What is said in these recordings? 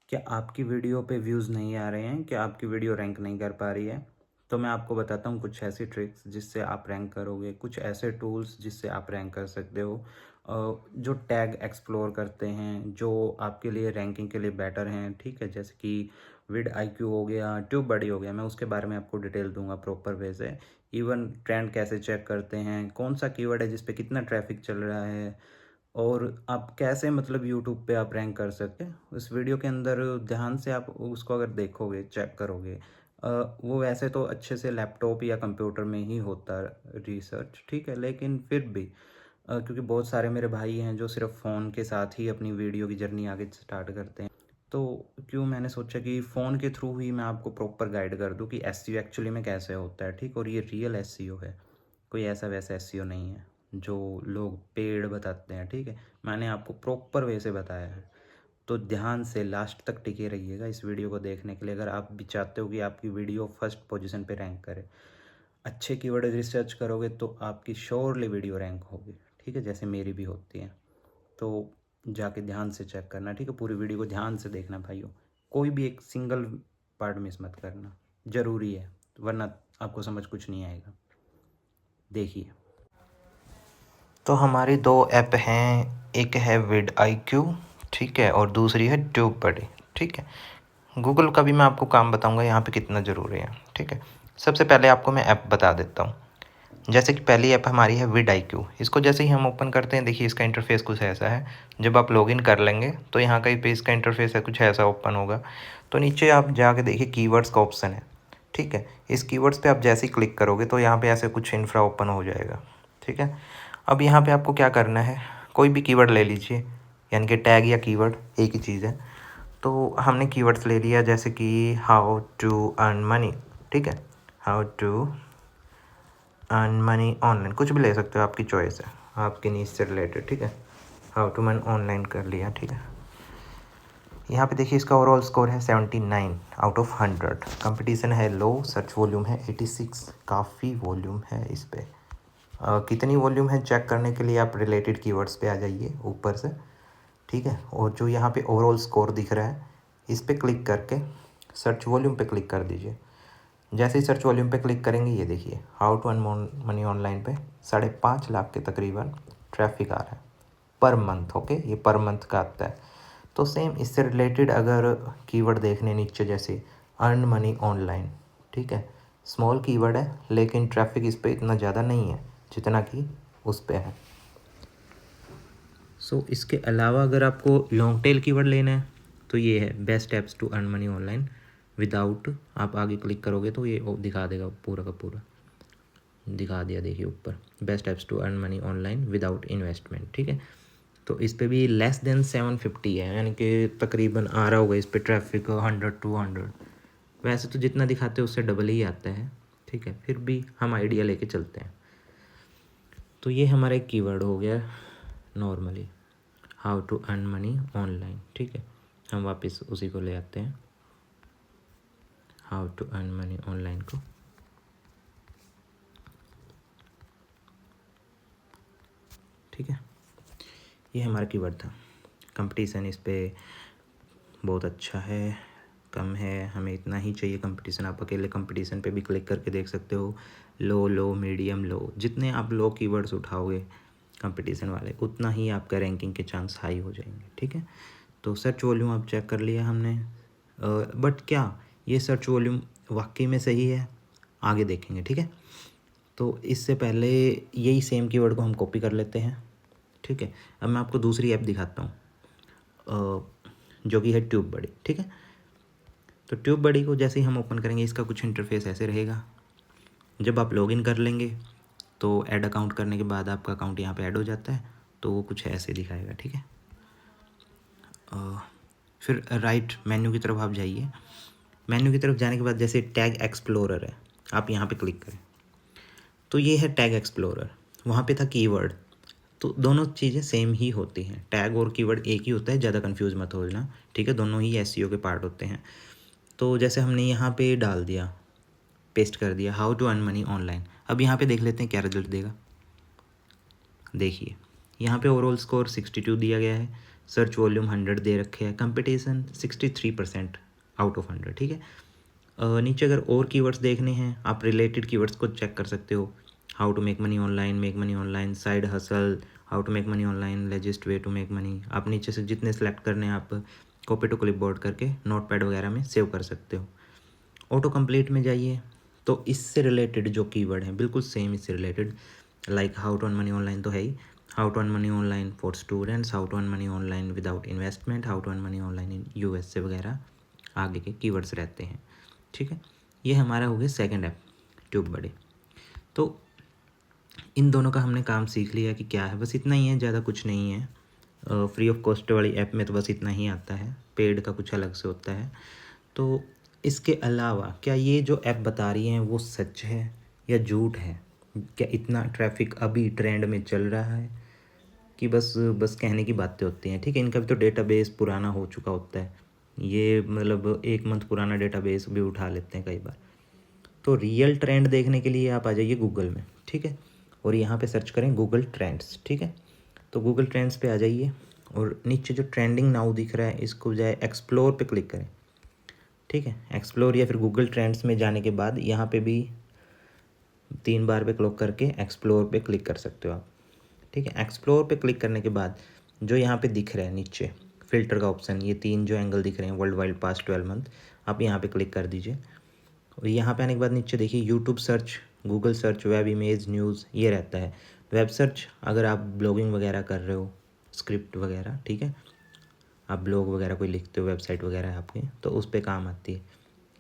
क्या आपकी वीडियो पे व्यूज़ नहीं आ रहे हैं? क्या आपकी वीडियो रैंक नहीं कर पा रही है? तो मैं आपको बताता हूँ कुछ ऐसी ट्रिक्स जिससे आप रैंक करोगे, कुछ ऐसे टूल्स जिससे आप रैंक कर सकते हो जो टैग एक्सप्लोर करते हैं, जो आपके लिए रैंकिंग के लिए बेटर हैं, ठीक है? जैसे कि विड आईक्यू हो गया, ट्यूबबडी हो गया, मैं उसके बारे में आपको डिटेल दूँगा प्रॉपर वे से। इवन ट्रेंड कैसे चेक करते हैं, कौन-सा कीवर्ड है जिस पे कितना ट्रैफ़िक चल रहा है और आप कैसे मतलब यूट्यूब पे आप रैंक कर सकते हैं। उस वीडियो के अंदर ध्यान से आप उसको अगर देखोगे, चेक करोगे वो वैसे तो अच्छे से लैपटॉप या कंप्यूटर में ही होता है रिसर्च, ठीक है? लेकिन फिर भी क्योंकि बहुत सारे मेरे भाई हैं जो सिर्फ़ फ़ोन के साथ ही अपनी वीडियो की जर्नी आगे स्टार्ट करते हैं। तो क्यों मैंने सोचा कि फ़ोन के थ्रू ही मैं आपको प्रॉपर गाइड कर दूँ कि एसईओ एक्चुअली में कैसे होता है, ठीक? और ये रियल एसईओ है, कोई ऐसा-वैसा एसईओ नहीं है, जो लोग पेड़ बताते हैं, ठीक है? मैंने आपको प्रॉपर वे से बताया है। तो ध्यान से लास्ट तक टिके रहिएगा इस वीडियो को देखने के लिए अगर आप भी चाहते हो कि आपकी वीडियो फर्स्ट पोजीशन पे रैंक करे। अच्छे कीवर्ड रिसर्च करोगे तो आपकी श्योरली वीडियो रैंक होगी, ठीक है? जैसे मेरी भी होती है। तो जाके ध्यान से चेक करना, ठीक है? पूरी वीडियो को ध्यान से देखना भाइयों। कोई भी एक सिंगल पार्ट मिस मत करना, ज़रूरी है, वरना आपको समझ कुछ नहीं आएगा। देखिए। तो हमारी दो ऐप हैं, एक है विड आईक्यू, ठीक है, और दूसरी है ट्यूबबडी, ठीक है। गूगल का भी मैं आपको काम बताऊंगा यहाँ पे कितना ज़रूरी है, ठीक है। सबसे पहले आपको मैं ऐप बता देता हूँ। जैसे कि पहली ऐप हमारी है विड आईक्यू। इसको जैसे ही हम ओपन करते हैं, देखिए इसका इंटरफेस कुछ ऐसा है। जब आप लॉगिन कर लेंगे तो यहाँ कहीं पे इसका इंटरफेस है कुछ ऐसा ओपन होगा। तो नीचे आप जाके देखिए कीवर्ड्स का ऑप्शन है, ठीक है। इस कीवर्ड्स पे आप जैसे ही क्लिक करोगे तो यहाँ पे ऐसे कुछ इंफ्रा ओपन हो जाएगा, ठीक है। अब यहाँ पे आपको क्या करना है, कोई भी कीवर्ड ले लीजिए, यानी कि टैग या कीवर्ड एक ही चीज़ है। तो हमने कीवर्ड्स ले लिया जैसे कि हाउ टू अर्न मनी, ठीक है। How to earn money online, कुछ भी ले सकते हो, आपकी चॉइस है, आपकी नीड से रिलेटेड, ठीक है। हाउ टू अर्न ऑनलाइन कर लिया, ठीक है। यहाँ पे देखिए इसका ओवरऑल स्कोर है 79 आउट ऑफ 100। कंपटीशन है लो, सर्च वॉल्यूम है 86, काफ़ी वॉल्यूम है इस पर। कितनी वॉल्यूम है चेक करने के लिए आप रिलेटेड कीवर्ड्स पे आ जाइए ऊपर से, ठीक है। और जो यहाँ पे ओवरऑल स्कोर दिख रहा है, इस पर क्लिक करके सर्च वॉल्यूम पे क्लिक कर दीजिए। जैसे ही सर्च वॉल्यूम पे क्लिक करेंगे, ये देखिए how to earn money online पे 5.5 लाख के तकरीबन ट्रैफिक आ रहा है पर मंथ, ओके। ये पर मंथ का आता है। तो सेम इससे रिलेटेड अगर कीवर्ड देखने नीचे, जैसे अर्न मनी ऑनलाइन, ठीक है, स्मॉल कीवर्ड है लेकिन ट्रैफिक इस पर इतना ज़्यादा नहीं है जितना कि उस पर है। सो इसके अलावा अगर आपको लॉन्ग टेल कीवर्ड लेना है तो ये है best apps to earn money online without, आप आगे क्लिक करोगे तो ये दिखा देगा पूरा का पूरा, दिखा दिया देखिए ऊपर, best apps to earn money online without investment, ठीक है। तो इस पे भी लेस देन 750 है, यानी कि तकरीबन आ रहा होगा इस पे ट्रैफिक 100-200। वैसे तो जितना दिखाते हैं उससे डबल ही आता है, ठीक है। फिर भी हम आइडिया लेके चलते हैं। तो ये हमारा एक कीवर्ड हो गया normally, how to earn money online, ठीक है। हम वापस उसी को ले आते हैं, how to earn money online को, ठीक है। ये हमारा कीवर्ड था। कंपटीशन इस पे बहुत अच्छा है, कम है, हमें इतना ही चाहिए कंपटीशन। आप अकेले कंपटीशन पे भी क्लिक करके देख सकते हो, लो लो मीडियम लो, जितने आप लो कीवर्ड्स उठाओगे कंपटीशन वाले, उतना ही आपका रैंकिंग के चांस हाई हो जाएंगे, ठीक है। तो सर्च वॉल्यूम आप चेक कर लिया हमने, बट क्या ये सर्च वॉल्यूम वाकई में सही है, आगे देखेंगे, ठीक है। तो इससे पहले यही सेम कीवर्ड को हम कॉपी कर लेते हैं, ठीक है। अब मैं आपको दूसरी ऐप दिखाता हूँ जो कि है ट्यूबबडी, ठीक है। तो ट्यूबबडी को जैसे ही हम ओपन करेंगे, इसका कुछ इंटरफेस ऐसे रहेगा। जब आप लॉगिन कर लेंगे तो ऐड अकाउंट करने के बाद आपका अकाउंट यहाँ पे ऐड हो जाता है, तो वो कुछ ऐसे दिखाएगा, ठीक है। फिर राइट मेन्यू की तरफ आप जाइए। मेन्यू की तरफ जाने के बाद जैसे टैग एक्सप्लोरर है, आप यहाँ पे क्लिक करें तो ये है टैग एक्सप्लोरर। वहाँ पे था कीवर्ड, तो दोनों चीज़ें सेम ही होती हैं, टैग और कीवर्ड एक ही होता है, ज़्यादा कंफ्यूज मत हो जाना, ठीक है। दोनों ही एसईओ के पार्ट होते हैं। तो जैसे हमने यहाँ पे डाल दिया, पेस्ट कर दिया how to earn money online. अब यहाँ पे देख लेते हैं क्या रिजल्ट देगा। देखिए यहाँ पे ओवरऑल स्कोर 62 दिया गया है, सर्च वॉल्यूम 100 दे रखे हैं, कंपटीशन 63% आउट ऑफ 100, ठीक है। नीचे अगर और कीवर्ड्स देखने हैं, आप रिलेटेड कीवर्ड्स को चेक कर सकते हो। How to make money online, side hustle, how to make money online, laziest way to make money. आप नीचे से जितने सेलेक्ट करने हैं आप कॉपी टू क्लिपबोर्ड करके नोटपैड वगैरह में सेव कर सकते हो। ऑटो कंप्लीट में जाइए तो इससे रिलेटेड जो कीवर्ड हैं बिल्कुल सेम इससे related, like how to earn money online तो है ही, how to earn money online for students, how to earn money online without investment, how to earn money online in USA वगैरह आगे के कीवर्ड्स रहते हैं, ठीक है। ये हमारा हो गया सेकंड ऐप ट्यूबबडी। तो इन दोनों का हमने काम सीख लिया कि क्या है, बस इतना ही है, ज़्यादा कुछ नहीं है। फ्री ऑफ कॉस्ट वाली ऐप में तो बस इतना ही आता है, पेड का कुछ अलग से होता है। तो इसके अलावा क्या ये जो ऐप बता रही हैं वो सच है या झूठ है? क्या इतना ट्रैफिक अभी ट्रेंड में चल रहा है कि बस बस कहने की बातें होती हैं, ठीक है। इनका भी तो डेटाबेस पुराना हो चुका होता है, ये मतलब 1 मंथ पुराना डेटाबेस भी उठा लेते हैं कई बार। तो रियल ट्रेंड देखने के लिए आप आ जाइए गूगल में, ठीक है, और यहाँ पे सर्च करें गूगल ट्रेंड्स, ठीक है। तो गूगल ट्रेंड्स पे आ जाइए और नीचे जो ट्रेंडिंग नाउ दिख रहा है इसको बजाय एक्सप्लोर पे क्लिक करें, ठीक है। एक्सप्लोर या फिर गूगल ट्रेंड्स में जाने के बाद यहाँ पे भी 3 बार पे क्लिक करके एक्सप्लोर पे क्लिक कर सकते हो आप, ठीक है। एक्सप्लोर पे क्लिक करने के बाद जो यहाँ पे दिख रहा है नीचे फ़िल्टर का ऑप्शन, ये 3 जो एंगल दिख रहे हैं वर्ल्ड वाइड पास्ट 12 मंथ, आप यहाँ पे क्लिक कर दीजिए। और यहाँ पे आने के बाद नीचे देखिए YouTube search, Google search, web image, news, ये रहता है। वेब सर्च अगर आप ब्लॉगिंग वगैरह कर रहे हो, स्क्रिप्ट वगैरह, ठीक है, आप ब्लॉग वगैरह कोई लिखते हो, वेबसाइट वगैरह है आपके, तो उस पर काम आती है।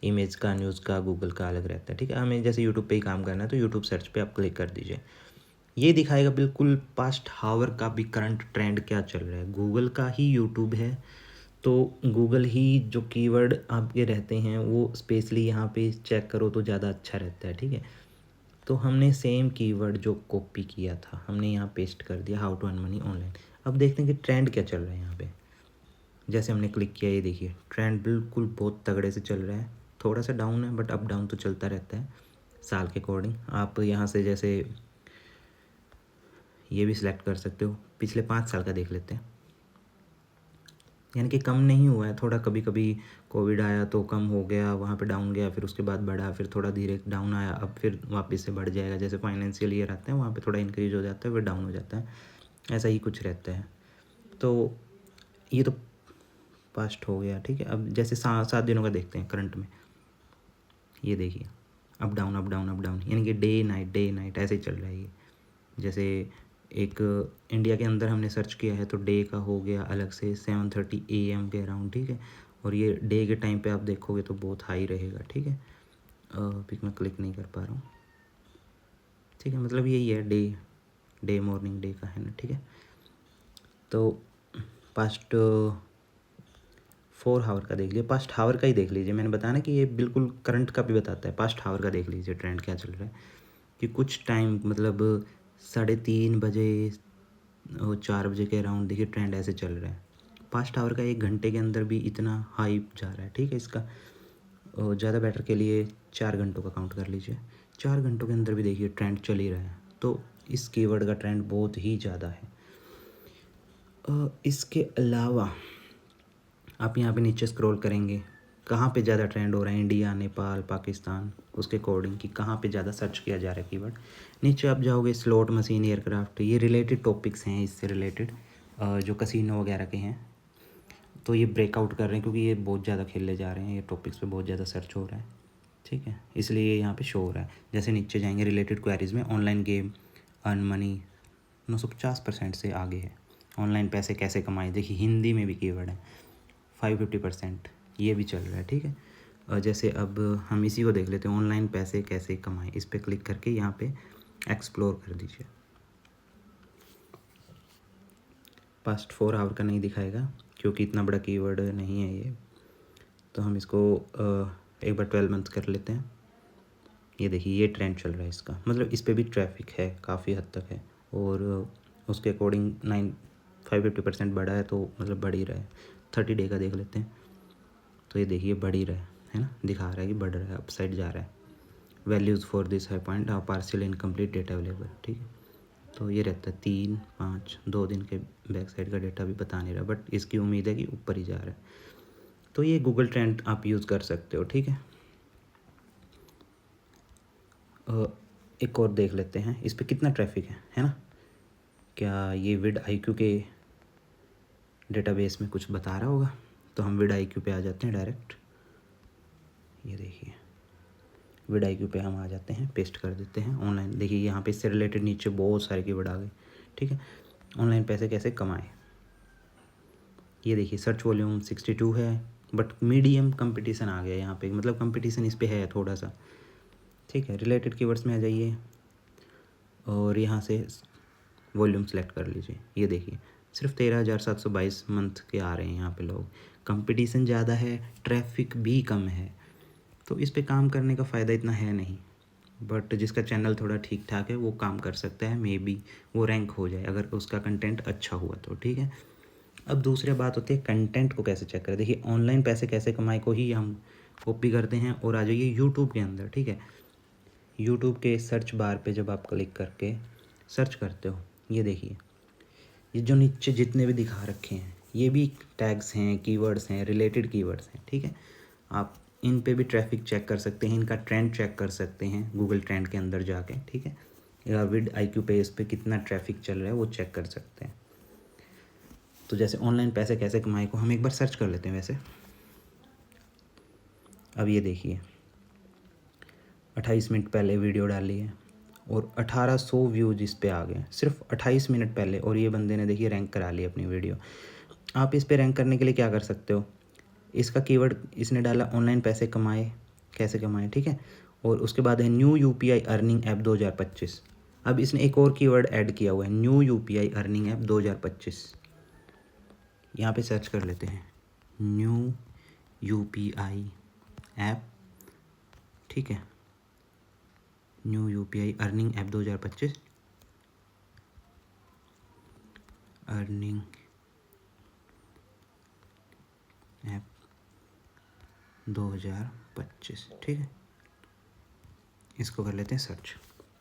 इमेज का, न्यूज़ का, गूगल का अलग रहता है, ठीक है। हमें जैसे यूट्यूब पे ही काम करना है तो यूट्यूब सर्च पे आप क्लिक कर दीजिए। ये दिखाएगा बिल्कुल पास्ट हावर का भी करंट ट्रेंड क्या चल रहा है। गूगल का ही यूट्यूब है तो गूगल ही जो कीवर्ड आपके रहते हैं वो स्पेशली यहाँ पे चेक करो तो ज़्यादा अच्छा रहता है, ठीक है। तो हमने सेम कीवर्ड जो कॉपी किया था हमने यहाँ पेस्ट कर दिया, how to earn money online. अब देखते हैं कि ट्रेंड क्या चल रहा है यहाँ पे। जैसे हमने क्लिक किया, ये देखिए ट्रेंड बिल्कुल बहुत तगड़े से चल रहा है, थोड़ा सा डाउन है बट अप डाउन तो चलता रहता है साल के अकॉर्डिंग। आप यहाँ से जैसे ये भी सिलेक्ट कर सकते हो, पिछले 5 साल का देख लेते हैं, यानी कि कम नहीं हुआ है थोड़ा, कभी कभी कोविड आया तो कम हो गया, वहाँ पे डाउन गया, फिर उसके बाद बढ़ा, फिर थोड़ा धीरे डाउन आया, अब फिर वापस से बढ़ जाएगा। जैसे फाइनेंशियल ईयर आता है वहाँ पे थोड़ा इंक्रीज हो जाता है फिर डाउन हो जाता है, ऐसा ही कुछ रहता है। तो ये तो पास्ट हो गया, ठीक है। अब जैसे 7 दिनों का देखते हैं करंट में, ये देखिए up down up down up down, यानी कि डे नाइट ऐसे ही चल रहा है ये। जैसे एक इंडिया के अंदर हमने सर्च किया है तो डे का हो गया अलग से 7:30 AM के अराउंड, ठीक है। और ये डे के टाइम पे आप देखोगे तो बहुत हाई रहेगा, ठीक है। पिक मैं क्लिक नहीं कर पा रहा हूँ, ठीक है, मतलब यही है डे मॉर्निंग डे का है ना, ठीक है। तो पास्ट 4 हावर का देख लीजिए, पास्ट हावर का ही देख लीजिए, मैंने बताया ना कि ये बिल्कुल करंट का भी बताता है। पास्ट हावर का देख लीजिए ट्रेंड क्या चल रहा है, कि कुछ टाइम मतलब 3:30 बजे और 4 बजे के अराउंड देखिए ट्रेंड ऐसे चल रहा है। पास्ट आवर का 1 घंटे के अंदर भी इतना हाई जा रहा है, ठीक है। इसका ज़्यादा बेटर के लिए 4 घंटों का काउंट कर लीजिए, 4 घंटों के अंदर भी देखिए ट्रेंड चल ही रहा है। तो इस कीवर्ड का ट्रेंड बहुत ही ज़्यादा है। इसके अलावा आप यहाँ पे नीचे स्क्रॉल करेंगे, कहाँ पे ज़्यादा ट्रेंड हो रहा है, इंडिया, नेपाल, पाकिस्तान, उसके अकॉर्डिंग कि कहाँ पे ज़्यादा सर्च किया जा रहा है कीवर्ड। नीचे आप जाओगे स्लॉट मशीन, एयरक्राफ्ट, ये रिलेटेड टॉपिक्स हैं इससे रिलेटेड, जो कसिनो वगैरह के हैं। तो ये ब्रेकआउट कर रहे हैं क्योंकि ये बहुत ज़्यादा खेलने जा रहे हैं, ये टॉपिक्स पे बहुत ज़्यादा सर्च हो रहा है, ठीक है, इसलिए ये यहाँ पे शो हो रहा है। जैसे नीचे जाएंगे रिलेटेड क्वेरीज में, ऑनलाइन गेम अर्न मनी 950% से आगे है। ऑनलाइन पैसे कैसे कमाएं, देखिए हिंदी में भी कीवर्ड है, 550%, ये भी चल रहा है, ठीक है। जैसे अब हम इसी को देख लेते हैं, ऑनलाइन पैसे कैसे कमाएं, इस पर क्लिक करके यहाँ पे एक्सप्लोर कर दीजिए। पास्ट 4 आवर का नहीं दिखाएगा क्योंकि इतना बड़ा कीवर्ड नहीं है ये, तो हम इसको एक बार 12 मंथ कर लेते हैं। ये देखिए ये ट्रेंड चल रहा है इसका, मतलब इस पर भी ट्रैफिक है, काफ़ी हद तक है, और उसके अकॉर्डिंग 550% बढ़ा है, तो मतलब बढ़ ही रहा है। 30 डे का देख लेते हैं, तो ये देखिए बढ़ ही रहा है ना, दिखा रहा है कि बढ़ रहा है, अपसाइड जा रहा है। वैल्यूज़ फॉर दिस है point partial incomplete data available, ठीक है। तो ये रहता है 3, 5, 2 दिन के बैक साइड का डेटा भी बता नहीं रहा, बट इसकी उम्मीद है कि ऊपर ही जा रहा है। तो ये गूगल ट्रेंड आप यूज़ कर सकते हो, ठीक है। एक और देख लेते हैं इस पर कितना ट्रैफिक है ना। क्या ये vidIQ के डेटाबेस में कुछ बता रहा होगा। तो हम vidIQ पे आ जाते हैं डायरेक्ट। ये देखिए vidIQ पे हम आ जाते हैं, पेस्ट कर देते हैं ऑनलाइन। देखिए यहाँ पे इससे रिलेटेड नीचे बहुत सारे कीवर्ड आ गए, ठीक है। ऑनलाइन पैसे कैसे कमाएं। ये देखिए सर्च वॉल्यूम 62 है, बट मीडियम कंपटीशन आ गया यहाँ पे, मतलब कंपटीशन इस पे है थोड़ा सा, ठीक है। रिलेटेड कीवर्ड्स में आ जाइए और यहाँ से वॉल्यूम सेलेक्ट कर लीजिए। ये देखिए सिर्फ 13,722 मंथ के आ रहे हैं यहाँ पे लोग। कंपटीशन ज़्यादा है, ट्रैफिक भी कम है, तो इस पे काम करने का फ़ायदा इतना है नहीं। बट जिसका चैनल थोड़ा ठीक ठाक है वो काम कर सकता है, मे बी वो रैंक हो जाए अगर उसका कंटेंट अच्छा हुआ तो, ठीक है। अब दूसरी बात होती है कंटेंट को कैसे चेक करें। देखिए ऑनलाइन पैसे कैसे कमाए को ही हम कॉपी करते हैं और आ जाइए यूट्यूब के अंदर, ठीक है। यूट्यूब के सर्च बार पे जब आप क्लिक करके सर्च करते हो, ये देखिए ये जो नीचे जितने भी दिखा रखे हैं ये भी टैग्स हैं, कीवर्ड्स हैं, रिलेटेड कीवर्ड्स हैं, ठीक है। आप इन पे भी ट्रैफिक चेक कर सकते हैं, इनका ट्रेंड चेक कर सकते हैं गूगल ट्रेंड के अंदर जाके, ठीक है। या vidIQ पे इस पे कितना ट्रैफिक चल रहा है वो चेक कर सकते हैं। तो जैसे ऑनलाइन पैसे कैसे कमाए को हम एक बार सर्च कर लेते हैं वैसे। अब ये देखिए 28 मिनट पहले वीडियो डाली है और 1800 व्यूज इस पे आ गए सिर्फ 28 मिनट पहले, और ये बंदे ने देखिए रैंक करा ली अपनी वीडियो। आप इस पे रैंक करने के लिए क्या कर सकते हो, इसका कीवर्ड इसने डाला ऑनलाइन पैसे कमाए कैसे कमाए, ठीक है। और उसके बाद है न्यू UPI अर्निंग ऐप 2025। अब इसने एक और कीवर्ड ऐड किया हुआ है न्यू UPI अर्निंग ऐप 2025। यहाँ पे सर्च कर लेते हैं न्यू UPI ऐप, ठीक है। New UPI earning app 2025, earning app 2025, ठीक है। इसको कर लेते हैं सर्च।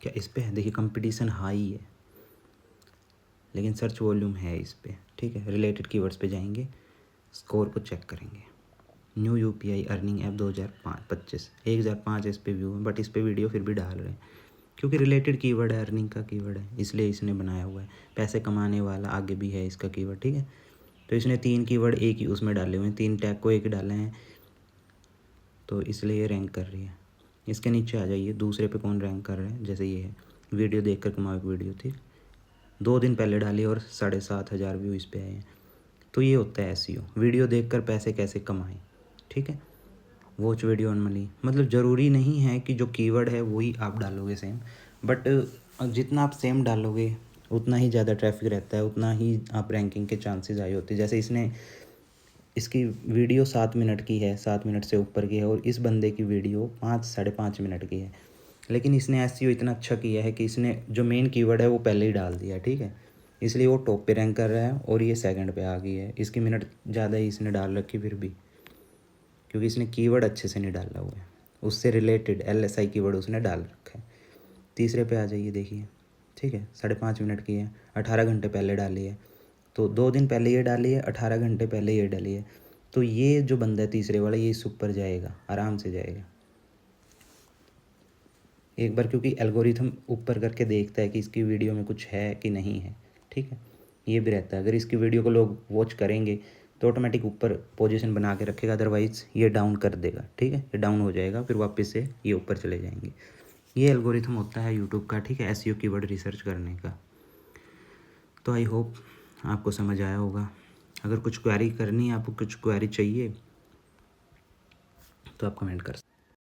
क्या इस पे है, देखिए कंपटीशन हाई है लेकिन सर्च वॉल्यूम है इस पे, ठीक है। रिलेटेड कीवर्ड्स पे जाएंगे, स्कोर को चेक करेंगे। न्यू UPI अर्निंग ऐप 2025, 1005 इस पे व्यू है, बट इस पे वीडियो फिर भी डाल रहे हैं क्योंकि रिलेटेड कीवर्ड है, अर्निंग का कीवर्ड है, इसलिए इसने बनाया हुआ है। पैसे कमाने वाला आगे भी है इसका कीवर्ड, ठीक है। तो इसने 3 कीवर्ड एक ही उसमें डाले हुए हैं, 3 टैग को एक डाले हैं, तो इसलिए ये रैंक कर रही है। इसके नीचे आ जाइए दूसरे पे कौन रैंक कर रहा है, जैसे ये है वीडियो देख कर कमाओ एक वीडियो, ठीक। 2 दिन पहले डाली और 7,500 व्यू इस पे आए हैं। तो ये होता है SEO, वीडियो देखकर पैसे कैसे कमाएं, ठीक है। वॉच वीडियो ऑनली, मतलब ज़रूरी नहीं है कि जो कीवर्ड है वही आप डालोगे सेम, बट जितना आप सेम डालोगे उतना ही ज़्यादा ट्रैफिक रहता है, उतना ही आप रैंकिंग के चांसेस हाई होते हैं। जैसे इसने इसकी वीडियो 7 मिनट की है, 7 मिनट से ऊपर की है, और इस बंदे की वीडियो 5-5.5 मिनट की है, लेकिन इसने SEO इतना अच्छा किया है कि इसने जो मेन कीवर्ड है वो पहले ही डाल दिया, ठीक है। इसलिए वो टॉप पे रैंक कर रहा है और ये सेकंड पे आ गई है। इसकी मिनट ज़्यादा ही इसने डाल रखी फिर भी, क्योंकि इसने कीवर्ड अच्छे से नहीं डाला हुआ है, उससे रिलेटेड LSI कीवर्ड उसने डाल रखा है। तीसरे पे आ जाइए, देखिए ठीक है 5.5 मिनट की है, 18 घंटे पहले डाली है, तो 2 दिन पहले ये डाली है, 18 घंटे पहले ये डाली है। तो ये जो बंदा है तीसरे वाला, ये इस ऊपर जाएगा, आराम से जाएगा एक बार, क्योंकि एल्गोरिथम ऊपर करके देखता है कि इसकी वीडियो में कुछ है कि नहीं है, ठीक है। ये भी रहता है, अगर इसकी वीडियो को लोग वॉच करेंगे तो ऑटोमेटिक ऊपर पोजीशन बना के रखेगा, अदरवाइज़ ये डाउन कर देगा, ठीक है। ये डाउन हो जाएगा, फिर वापस से ये ऊपर चले जाएंगे। ये एल्गोरिथम होता है यूट्यूब का, ठीक है, SEO कीवर्ड रिसर्च करने का। तो आई होप आपको समझ आया होगा। अगर कुछ क्वेरी करनी है, आपको कुछ क्वेरी चाहिए तो आप कमेंट कर सकते हैं।